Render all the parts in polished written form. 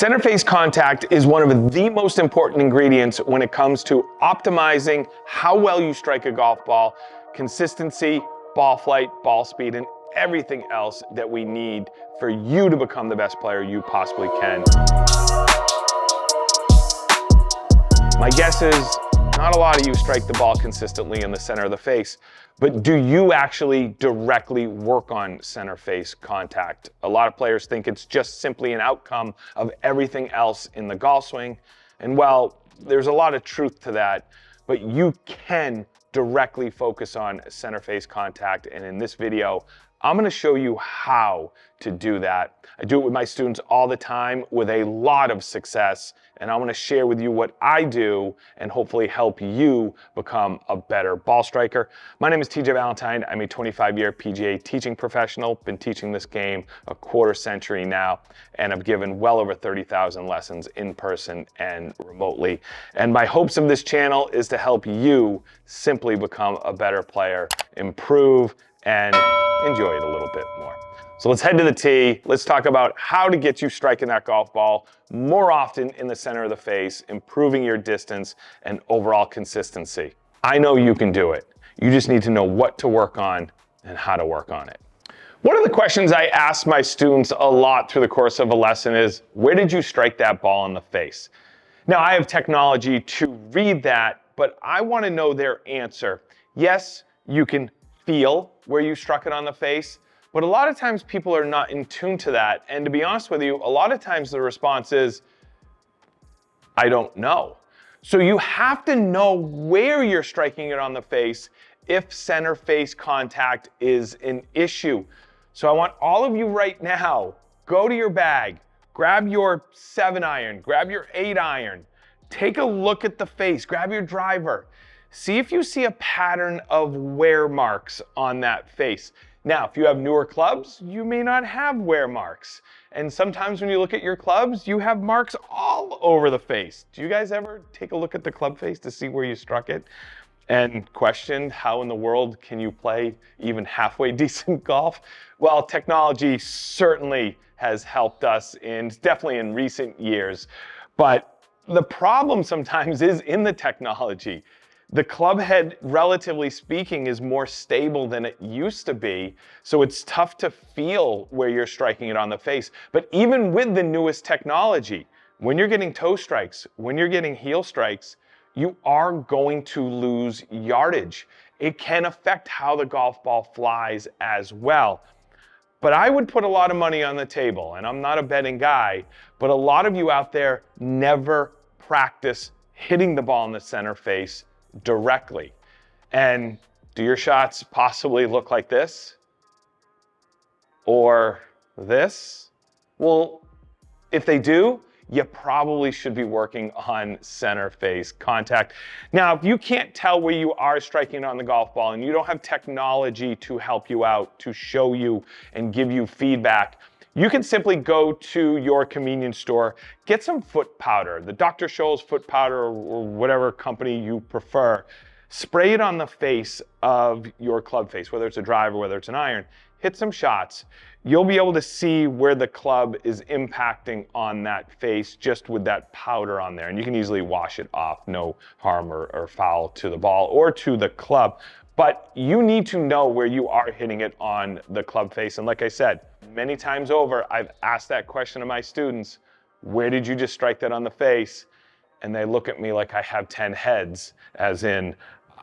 Center face contact is one of the most important ingredients when it comes to optimizing how well you strike a golf ball, consistency, ball flight, ball speed, and everything else that we need for you to become the best player you possibly can. My guess is not a lot of you strike the ball consistently in the center of the face, but do you actually directly work on center face contact? A lot of players think it's just simply an outcome of everything else in the golf swing. And well, there's a lot of truth to that, but you can directly focus on center face contact. And in this video, I'm going to show you how to do that. I do it with my students all the time with a lot of success, and I want to share with you what I do and hopefully help you become a better ball striker. My name is TJ Valentine. I'm a 25-year PGA teaching professional, been teaching this game a quarter century now, and I've given well over 30,000 lessons in person and remotely. And my hopes of this channel is to help you simply become a better player, improve, and enjoy it a little bit more. So let's head to the tee. Let's talk about how to get you striking that golf ball more often in the center of the face, improving your distance and overall consistency. I know you can do it. You just need to know what to work on and how to work on it. One of the questions I ask my students a lot through the course of a lesson is, where did you strike that ball in the face? Now, I have technology to read that, but I want to know their answer. Yes, you can feel where you struck it on the face, but a lot of times people are not in tune to that. And to be honest with you, a lot of times the response is, I don't know. So you have to know where you're striking it on the face if center face contact is an issue. So I want all of you right now, go to your bag, grab your 7-iron, grab your 8-iron, take a look at the face, grab your driver. See if you see a pattern of wear marks on that face. Now, if you have newer clubs, you may not have wear marks. And sometimes when you look at your clubs, you have marks all over the face. Do you guys ever take a look at the club face to see where you struck it and question how in the world can you play even halfway decent golf? Well, technology certainly has helped us definitely in recent years. But the problem sometimes is in the technology. The club head, relatively speaking, is more stable than it used to be, so it's tough to feel where you're striking it on the face. But even with the newest technology, when you're getting toe strikes, when you're getting heel strikes, you are going to lose yardage. It can affect how the golf ball flies as well. But I would put a lot of money on the table, and I'm not a betting guy, but a lot of you out there never practice hitting the ball in the center face directly. And do your shots possibly look like this? Or this? Well, if they do, you probably should be working on center face contact. Now, if you can't tell where you are striking on the golf ball and you don't have technology to help you out, to show you and give you feedback, you can simply go to your convenience store, get some foot powder, the Dr. Scholl's foot powder or whatever company you prefer. Spray it on the face of your club face, whether it's a driver, whether it's an iron. Hit some shots. You'll be able to see where the club is impacting on that face just with that powder on there. And you can easily wash it off, no harm or foul to the ball or to the club. But you need to know where you are hitting it on the club face. And like I said, many times over, I've asked that question to my students, where did you just strike that on the face? And they look at me like I have 10 heads, as in,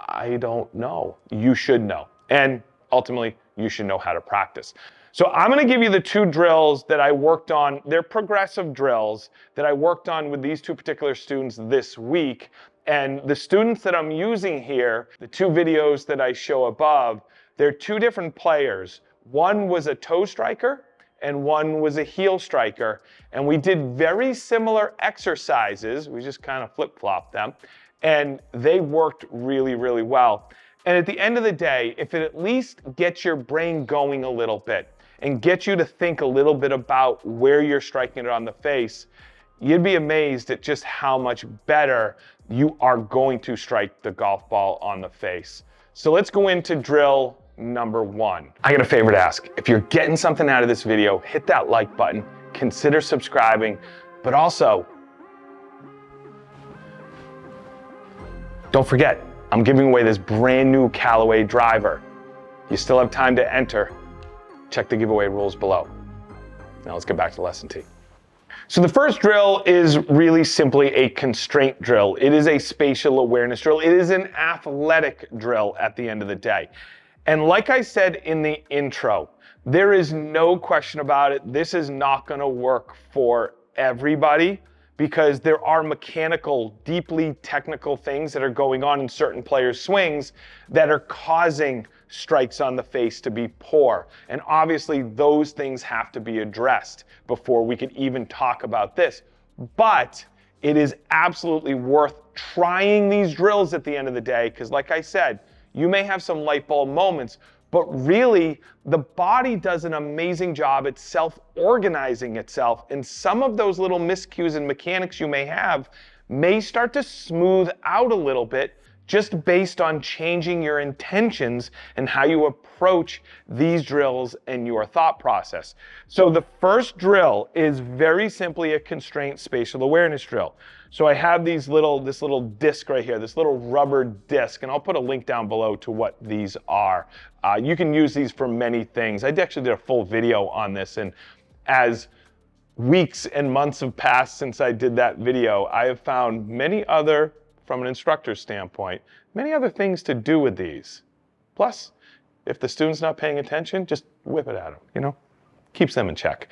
I don't know. You should know. And ultimately, you should know how to practice. So I'm going to give you the two drills that I worked on. They're progressive drills that I worked on with these two particular students this week. And the students that I'm using here, the two videos that I show above, they're two different players. One was a toe striker and one was a heel striker. And we did very similar exercises. We just kind of flip-flopped them. And they worked really, really well. And at the end of the day, if it at least gets your brain going a little bit and gets you to think a little bit about where you're striking it on the face, you'd be amazed at just how much better you are going to strike the golf ball on the face. So let's go into drill number one. I got a favor to ask. If you're getting something out of this video, hit that like button, consider subscribing. But also, don't forget, I'm giving away this brand new Callaway driver. You still have time to enter. Check the giveaway rules below. Now let's get back to lesson T. So the first drill is really simply a constraint drill. It is a spatial awareness drill. It is an athletic drill at the end of the day. And like I said in the intro, there is no question about it. This is not going to work for everybody because there are mechanical, deeply technical things that are going on in certain players' swings that are causing strikes on the face to be poor. And obviously those things have to be addressed before we can even talk about this. But it is absolutely worth trying these drills at the end of the day because like I said, you may have some light bulb moments, but really the body does an amazing job at self-organizing itself, and some of those little miscues and mechanics you may have may start to smooth out a little bit just based on changing your intentions and how you approach these drills and your thought process. So the first drill is very simply a constraint spatial awareness drill. So I have this little disc right here, this little rubber disc, and I'll put a link down below to what these are. You can use these for many things. I actually did a full video on this, and as weeks and months have passed since I did that video, I have found many other, from an instructor's standpoint, many other things to do with these. Plus, if the student's not paying attention, just whip it at them, keeps them in check.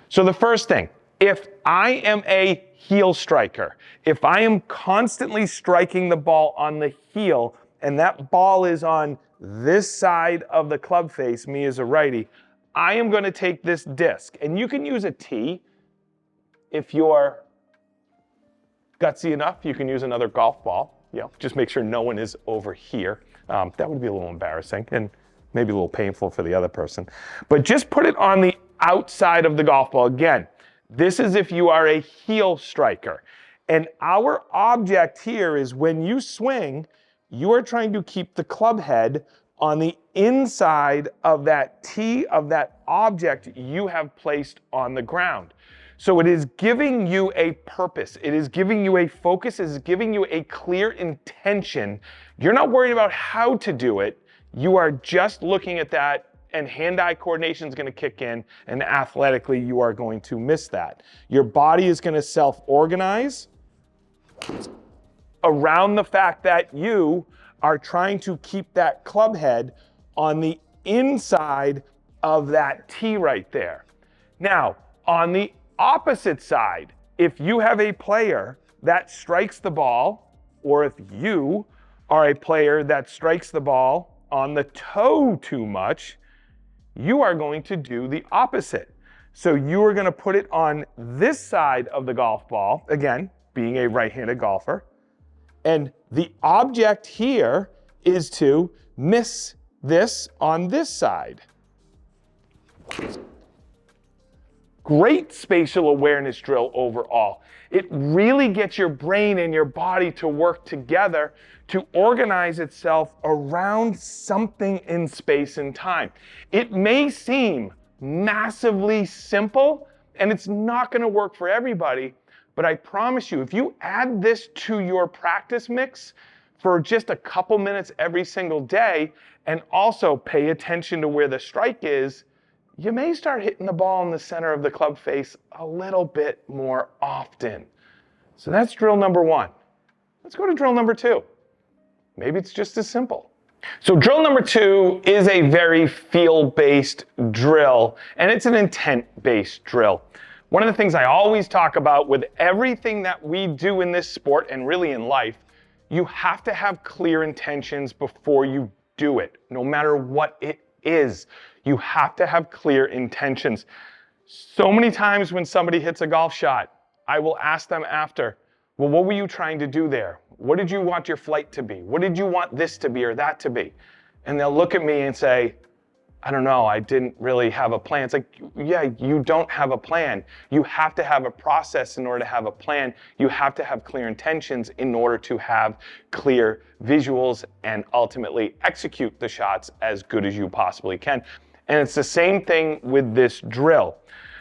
So the first thing, if I am a heel striker, if I am constantly striking the ball on the heel and that ball is on this side of the club face, me as a righty, I am going to take this disc, and you can use a tee if you're gutsy enough. You can use another golf ball. Just make sure no one is over here. That would be a little embarrassing and maybe a little painful for the other person. But just put it on the outside of the golf ball. Again, this is if you are a heel striker. And our object here is when you swing, you are trying to keep the club head on the inside of that tee of that object you have placed on the ground. So it is giving you a purpose. It is giving you a focus. It is giving you a clear intention. You're not worried about how to do it. You are just looking at that, and hand-eye coordination is going to kick in, and athletically you are going to miss that. Your body is going to self-organize around the fact that you are trying to keep that club head on the inside of that tee right there. Now, on the opposite side, if you have a player that strikes the ball, or if you are a player that strikes the ball on the toe too much, you are going to do the opposite. So you are going to put it on this side of the golf ball, again, being a right-handed golfer, and the object here is to miss this on this side. Great spatial awareness drill overall. It really gets your brain and your body to work together to organize itself around something in space and time. It may seem massively simple, and it's not going to work for everybody, but I promise you, if you add this to your practice mix for just a couple minutes every single day, and also pay attention to where the strike is, you may start hitting the ball in the center of the club face a little bit more often. So that's drill number one. Let's go to drill number two. Maybe it's just as simple. So drill number two is a very feel-based drill, and it's an intent-based drill. One of the things I always talk about with everything that we do in this sport and really in life, you have to have clear intentions before you do it, no matter what it is. You have to have clear intentions. So many times when somebody hits a golf shot, I will ask them after, well, what were you trying to do there? What did you want your flight to be? What did you want this to be or that to be? And they'll look at me and say, I don't know, I didn't really have a plan. It's like, yeah, you don't have a plan. You have to have a process in order to have a plan. You have to have clear intentions in order to have clear visuals and ultimately execute the shots as good as you possibly can. And it's the same thing with this drill.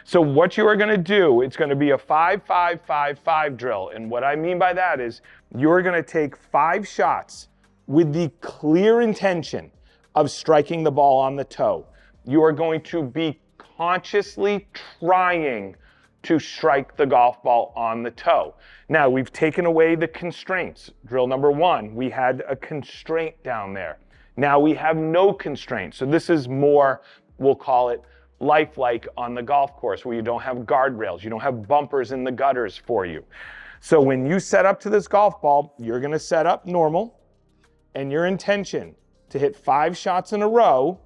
So what you are going to do, it's going to be a 5-5-5-5 drill. And what I mean by that is you're going to take 5 shots with the clear intention of striking the ball on the toe. You are going to be consciously trying to strike the golf ball on the toe. Now, we've taken away the constraints. Drill number 1, we had a constraint down there. Now we have no constraint. So this is more, we'll call it lifelike on the golf course, where you don't have guardrails, you don't have bumpers in the gutters for you. So when you set up to this golf ball, you're going to set up normal, and your intention to hit 5 shots in a row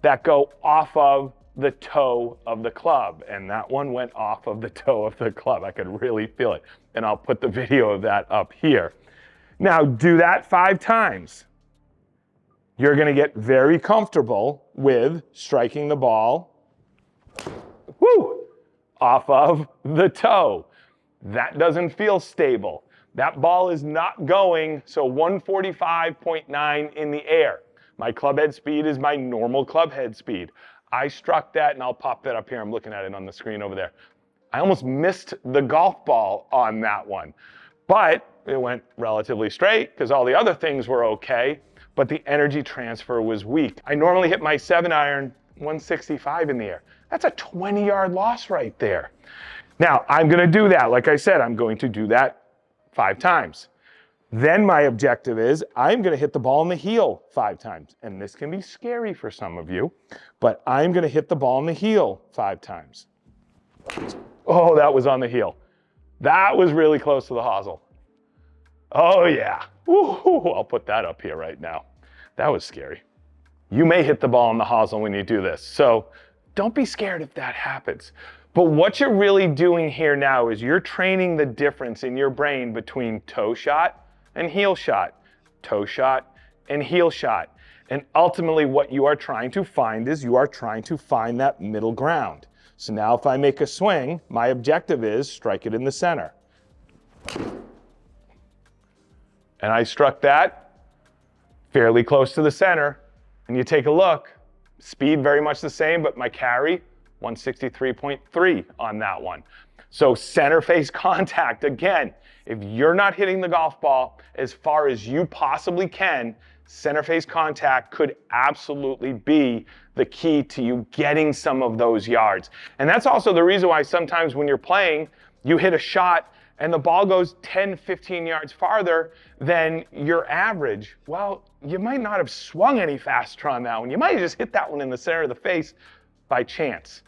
that go off of the toe of the club. And that one went off of the toe of the club. I could really feel it. And I'll put the video of that up here. Now do that 5 times. You're going to get very comfortable with striking the ball, off of the toe. That doesn't feel stable. That ball is not going, so 145.9 in the air. My club head speed is my normal club head speed. I struck that, and I'll pop that up here. I'm looking at it on the screen over there. I almost missed the golf ball on that one, but it went relatively straight because all the other things were okay, but the energy transfer was weak. I normally hit my 7-iron 165 in the air. That's a 20-yard loss right there. Now, I'm going to do that. Like I said, I'm going to do that 5 times. Then my objective is I'm going to hit the ball in the heel 5 times. And this can be scary for some of you, but I'm going to hit the ball in the heel 5 times. Oh, that was on the heel. That was really close to the hosel. Oh yeah. Woo-hoo. I'll put that up here right now. That was scary. You may hit the ball in the hosel when you do this, so don't be scared if that happens. But what you're really doing here now is you're training the difference in your brain between toe shot and heel shot, toe shot and heel shot. And ultimately what you are trying to find is you are trying to find that middle ground. So now if I make a swing, my objective is strike it in the center. And I struck that fairly close to the center. And you take a look, speed very much the same, but my carry, 163.3 on that one. So center face contact, again, if you're not hitting the golf ball as far as you possibly can, center face contact could absolutely be the key to you getting some of those yards. And that's also the reason why sometimes when you're playing, you hit a shot and the ball goes 10, 15 yards farther than your average. Well, you might not have swung any faster on that one. You might have just hit that one in the center of the face by chance.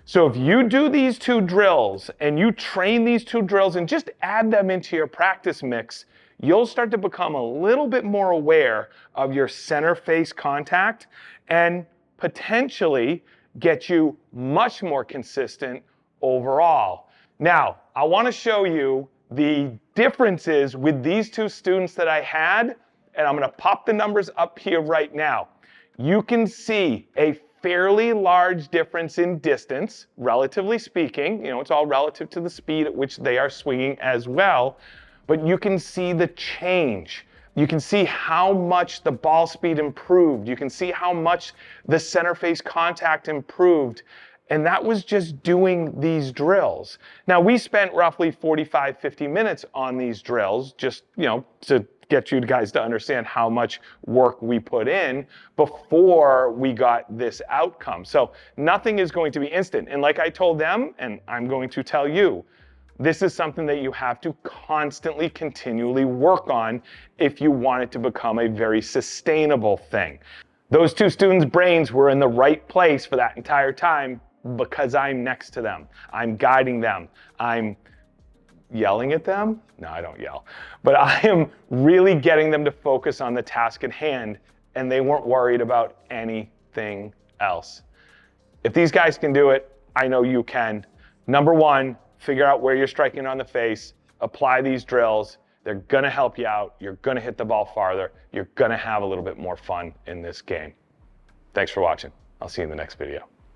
So if you do these 2 drills and you train these 2 drills and just add them into your practice mix, you'll start to become a little bit more aware of your center face contact and potentially get you much more consistent overall. Now, I want to show you the differences with these 2 students that I had, and I'm going to pop the numbers up here right now. You can see a fairly large difference in distance, relatively speaking. You know, it's all relative to the speed at which they are swinging as well, but you can see the change. You can see how much the ball speed improved. You can see how much the center face contact improved. And that was just doing these drills. Now, we spent roughly 45, 50 minutes on these drills, just, you know, to get you guys to understand how much work we put in before we got this outcome. So nothing is going to be instant. And like I told them, and I'm going to tell you, this is something that you have to constantly, continually work on if you want it to become a very sustainable thing. Those 2 students' brains were in the right place for that entire time because I'm next to them. I'm guiding them. I'm yelling at them? No, I don't yell. But I am really getting them to focus on the task at hand, and they weren't worried about anything else. If these guys can do it, I know you can. Number 1, figure out where you're striking on the face, apply these drills. They're gonna help you out. You're gonna hit the ball farther. You're gonna have a little bit more fun in this game. Thanks for watching. I'll see you in the next video.